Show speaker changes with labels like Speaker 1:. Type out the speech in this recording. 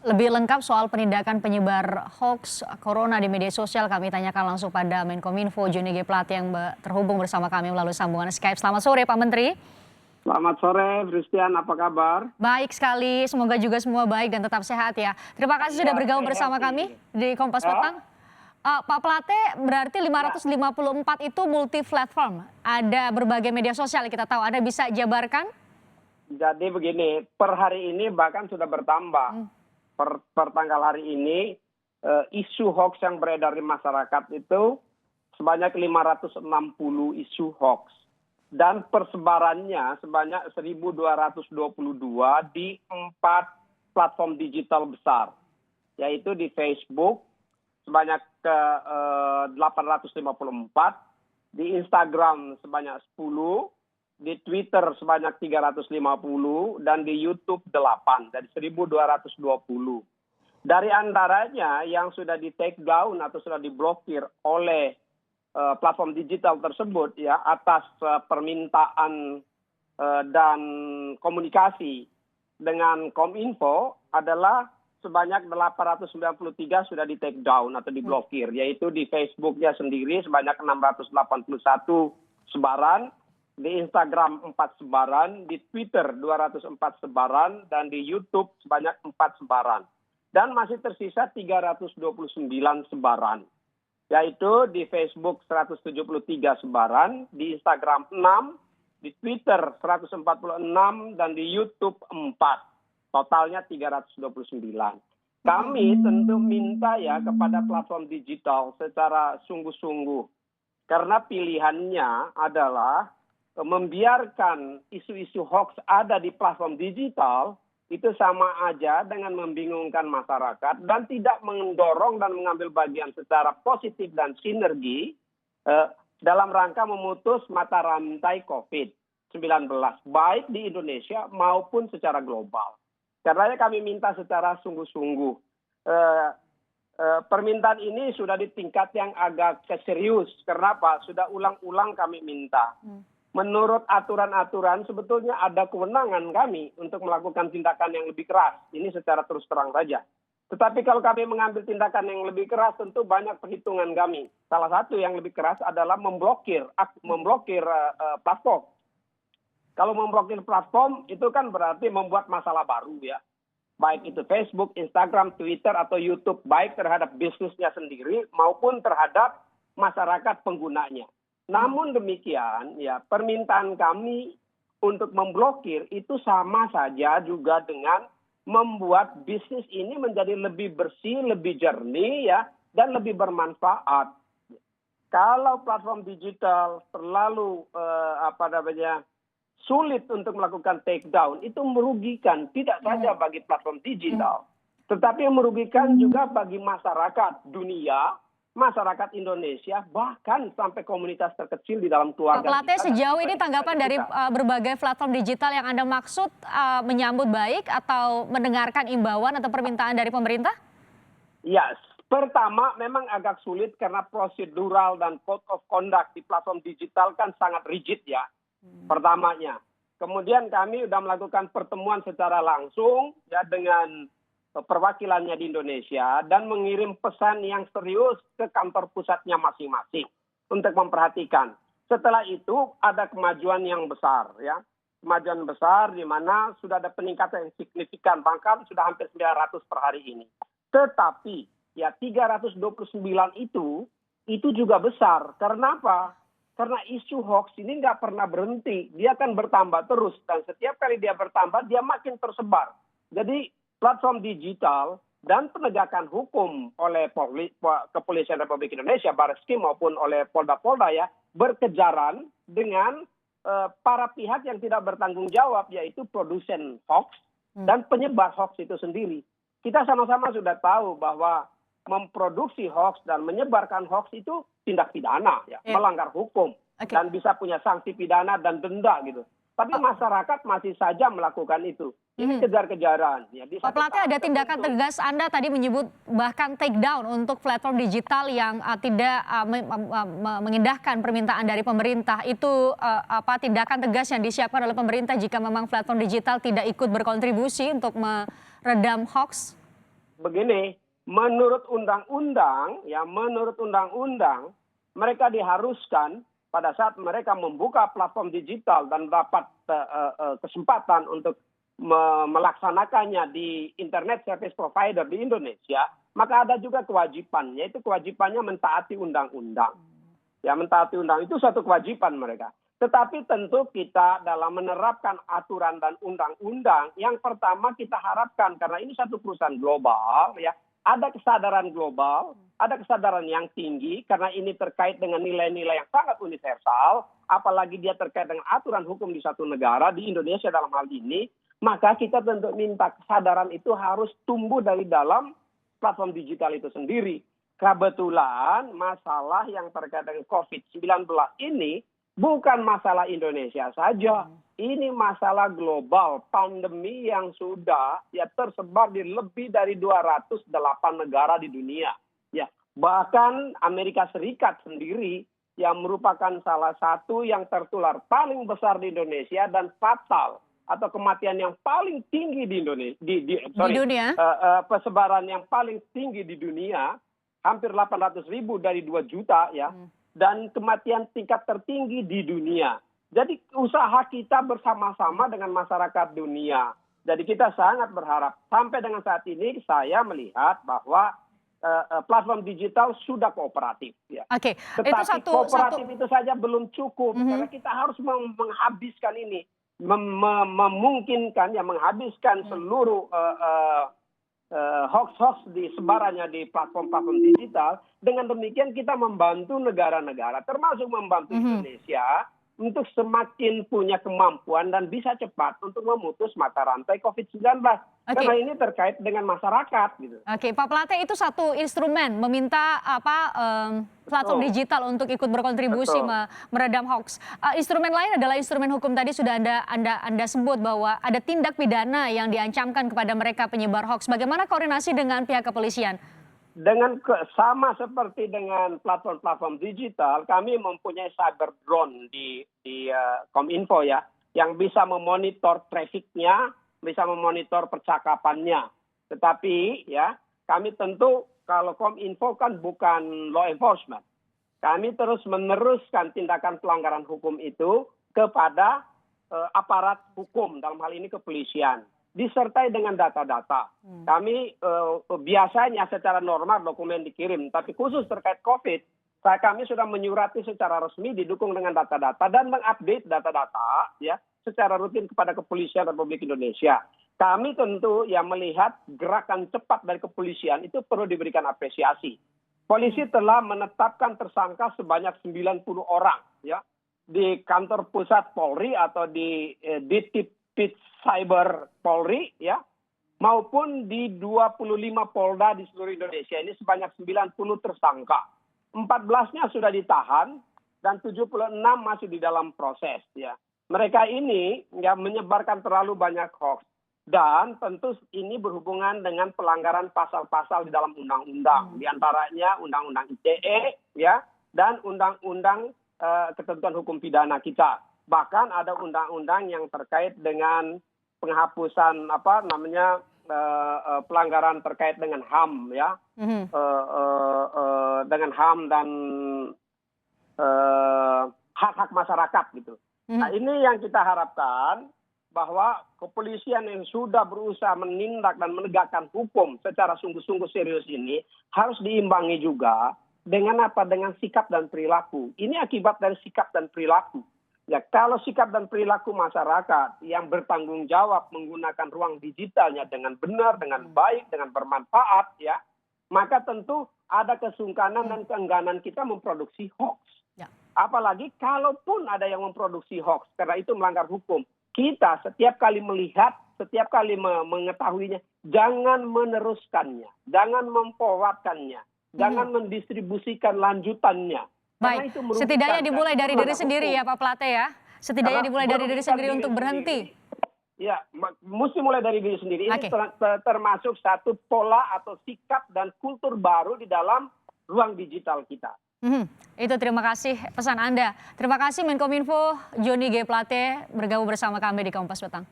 Speaker 1: Lebih lengkap soal penindakan penyebar hoax corona di media sosial kami tanyakan langsung pada Menkominfo Joni G. Plate yang terhubung bersama kami melalui sambungan Skype. Selamat sore Pak Menteri.
Speaker 2: Selamat sore, Christian. Apa kabar?
Speaker 1: Baik sekali, semoga juga semua baik dan tetap sehat ya. Terima kasih sudah bergabung bersama kami di Kompas Petang. Pak Plate, berarti 554 itu multi platform. Ada berbagai media sosial kita tahu. Anda bisa jabarkan?
Speaker 2: Jadi begini, per hari ini bahkan sudah bertambah. Per tanggal hari ini, isu hoax yang beredar di masyarakat itu sebanyak 560 isu hoax. Dan persebarannya sebanyak 1.222 di 4 platform digital besar. Yaitu di Facebook sebanyak 854, di Instagram sebanyak 10, di Twitter sebanyak 350, dan di YouTube 8, dari 1.220. Dari antaranya yang sudah di take down atau sudah diblokir oleh platform digital tersebut ya atas permintaan dan komunikasi dengan Kominfo adalah sebanyak 893 sudah di take down atau diblokir, yaitu di Facebooknya sendiri sebanyak 681 sebaran, di Instagram 4 sebaran, di Twitter 204 sebaran, dan di YouTube sebanyak 4 sebaran. Dan masih tersisa 329 sebaran, yaitu di Facebook 173 sebaran, di Instagram 6, di Twitter 146, dan di YouTube 4. Totalnya 329. Kami tentu minta ya kepada platform digital secara sungguh-sungguh. Karena pilihannya adalah membiarkan isu-isu hoax ada di platform digital itu sama aja dengan membingungkan masyarakat dan tidak mendorong dan mengambil bagian secara positif dan sinergi dalam rangka memutus mata rantai COVID-19 baik di Indonesia maupun secara global. Karena kami minta secara sungguh-sungguh. Permintaan ini sudah di tingkat yang agak serius. Kenapa? Sudah ulang-ulang kami minta. Menurut aturan-aturan sebetulnya ada kewenangan kami untuk melakukan tindakan yang lebih keras. Ini secara terus terang saja. Tetapi kalau kami mengambil tindakan yang lebih keras tentu banyak perhitungan kami. Salah satu yang lebih keras adalah memblokir platform. Kalau memblokir platform itu kan berarti membuat masalah baru ya. Baik itu Facebook, Instagram, Twitter, atau YouTube. Baik terhadap bisnisnya sendiri maupun terhadap masyarakat penggunanya. Namun demikian, ya permintaan kami untuk memblokir itu sama saja juga dengan membuat bisnis ini menjadi lebih bersih, lebih jernih, ya, dan lebih bermanfaat. Kalau platform digital terlalu sulit untuk melakukan take down, itu merugikan tidak saja bagi platform digital, tetapi merugikan juga bagi masyarakat dunia. Masyarakat Indonesia, bahkan sampai komunitas terkecil di dalam keluarga.
Speaker 1: Pak Plate, sejauh ini tanggapan dari berbagai platform digital yang Anda maksud menyambut baik atau mendengarkan imbauan atau permintaan dari pemerintah?
Speaker 2: Ya, pertama memang agak sulit karena prosedural dan code of conduct di platform digital kan sangat rigid ya, pertamanya. Kemudian kami sudah melakukan pertemuan secara langsung ya dengan perwakilannya di Indonesia dan mengirim pesan yang serius ke kantor pusatnya masing-masing untuk memperhatikan. Setelah itu ada kemajuan yang besar ya. Kemajuan besar di mana sudah ada peningkatan yang signifikan, bahkan sudah hampir 900 per hari ini. Tetapi ya 329 itu juga besar. Karena apa? Karena isu hoax ini nggak pernah berhenti. Dia akan bertambah terus dan setiap kali dia bertambah dia makin tersebar. Jadi platform digital dan penegakan hukum oleh Kepolisian Republik Indonesia, Barreskrim maupun oleh Polda-Polda ya, berkejaran dengan para pihak yang tidak bertanggung jawab, yaitu produsen hoax dan penyebar hoax itu sendiri. Kita sama-sama sudah tahu bahwa memproduksi hoax dan menyebarkan hoax itu tindak pidana, ya, melanggar hukum dan bisa punya sanksi pidana dan denda gitu. Tapi masyarakat masih saja melakukan itu. Ini kejar-kejaran. Ya,
Speaker 1: Pak Plate, ada tindakan tegas Anda tadi menyebut bahkan take down untuk platform digital yang tidak mengindahkan permintaan dari pemerintah. Itu tindakan tegas yang disiapkan oleh pemerintah jika memang platform digital tidak ikut berkontribusi untuk meredam hoax?
Speaker 2: begini, menurut undang-undang, mereka diharuskan pada saat mereka membuka platform digital dan dapat kesempatan untuk melaksanakannya di internet service provider di Indonesia, maka ada juga kewajiban, yaitu kewajibannya mentaati undang-undang. Ya, mentaati undang itu satu kewajiban mereka. Tetapi tentu kita dalam menerapkan aturan dan undang-undang, yang pertama kita harapkan, karena ini satu perusahaan global, ya, ada kesadaran global, ada kesadaran yang tinggi, karena ini terkait dengan nilai-nilai yang sangat universal, apalagi dia terkait dengan aturan hukum di satu negara, di Indonesia dalam hal ini, maka kita tentu minta kesadaran itu harus tumbuh dari dalam platform digital itu sendiri. Kebetulan masalah yang terkait dengan COVID-19 ini bukan masalah Indonesia saja, ini masalah global, pandemi yang sudah tersebar di lebih dari 208 negara di dunia. Ya, bahkan Amerika Serikat sendiri yang merupakan salah satu yang tertular paling besar di Indonesia dan fatal atau kematian yang paling tinggi di Indonesia, di dunia, persebaran yang paling tinggi di dunia, hampir 800.000 dari 2 juta ya. Dan kematian tingkat tertinggi di dunia. Jadi usaha kita bersama-sama dengan masyarakat dunia. Jadi kita sangat berharap sampai dengan saat ini saya melihat bahwa platform digital sudah kooperatif. Ya.
Speaker 1: Oke,
Speaker 2: tetapi kooperatif itu saja belum cukup karena kita harus menghabiskan ini, memungkinkan ya menghabiskan seluruh hoax-hoax di sebarannya di platform-platform digital. Dengan demikian kita membantu negara-negara, termasuk membantu Indonesia, untuk semakin punya kemampuan dan bisa cepat untuk memutus mata rantai COVID-19. Karena ini terkait dengan masyarakat. Gitu.
Speaker 1: Oke, Pak Plate, itu satu instrumen meminta platform digital untuk ikut berkontribusi meredam hoax. Instrumen lain adalah instrumen hukum, tadi sudah Anda sebut bahwa ada tindak pidana yang diancamkan kepada mereka penyebar hoax. Bagaimana koordinasi dengan pihak kepolisian?
Speaker 2: Dengan sama seperti dengan platform-platform digital, kami mempunyai cyber drone di Kominfo ya, yang bisa memonitor trafficnya, bisa memonitor percakapannya. Tetapi ya, kami tentu kalau Kominfo kan bukan law enforcement. Kami terus meneruskan tindakan pelanggaran hukum itu kepada aparat hukum, dalam hal ini kepolisian. Disertai dengan data-data. Kami biasanya secara normal dokumen dikirim, tapi khusus terkait COVID, kami sudah menyurati secara resmi didukung dengan data-data dan mengupdate data-data ya secara rutin kepada Kepolisian Republik Indonesia. Kami tentu yang melihat gerakan cepat dari kepolisian itu perlu diberikan apresiasi. Polisi telah menetapkan tersangka sebanyak 90 orang ya di kantor pusat Polri atau di Ditipid Cyber Polri ya, maupun di 25 Polda di seluruh Indonesia. Ini sebanyak 90 tersangka. 14-nya sudah ditahan dan 76 masih di dalam proses ya. Mereka ini ya menyebarkan terlalu banyak hoax dan tentu ini berhubungan dengan pelanggaran pasal-pasal di dalam undang-undang, di antaranya Undang-Undang ITE ya dan Undang-Undang Ketentuan Hukum Pidana kita. Bahkan ada undang-undang yang terkait dengan penghapusan pelanggaran terkait dengan HAM ya, dengan HAM dan hak-hak masyarakat gitu. Nah ini yang kita harapkan, bahwa kepolisian yang sudah berusaha menindak dan menegakkan hukum secara sungguh-sungguh serius ini harus diimbangi juga dengan dengan sikap dan perilaku. Ini akibat dari sikap dan perilaku. Ya, kalau sikap dan perilaku masyarakat yang bertanggung jawab menggunakan ruang digitalnya dengan benar, dengan baik, dengan bermanfaat, ya, maka tentu ada kesungkanan dan keengganan kita memproduksi hoax. Ya. Apalagi kalaupun ada yang memproduksi hoax, karena itu melanggar hukum. Kita setiap kali melihat, setiap kali mengetahuinya, jangan meneruskannya, jangan memforwardkannya, jangan mendistribusikan lanjutannya.
Speaker 1: Baik, setidaknya dimulai dari diri sendiri ya Pak Plate ya. Setidaknya dimulai dari diri sendiri untuk berhenti.
Speaker 2: Ya, mesti mulai dari diri sendiri. Ini termasuk satu pola atau sikap dan kultur baru di dalam ruang digital kita.
Speaker 1: Itu terima kasih pesan Anda. Terima kasih Menkominfo Joni G. Plate bergabung bersama kami di Kompas Petang.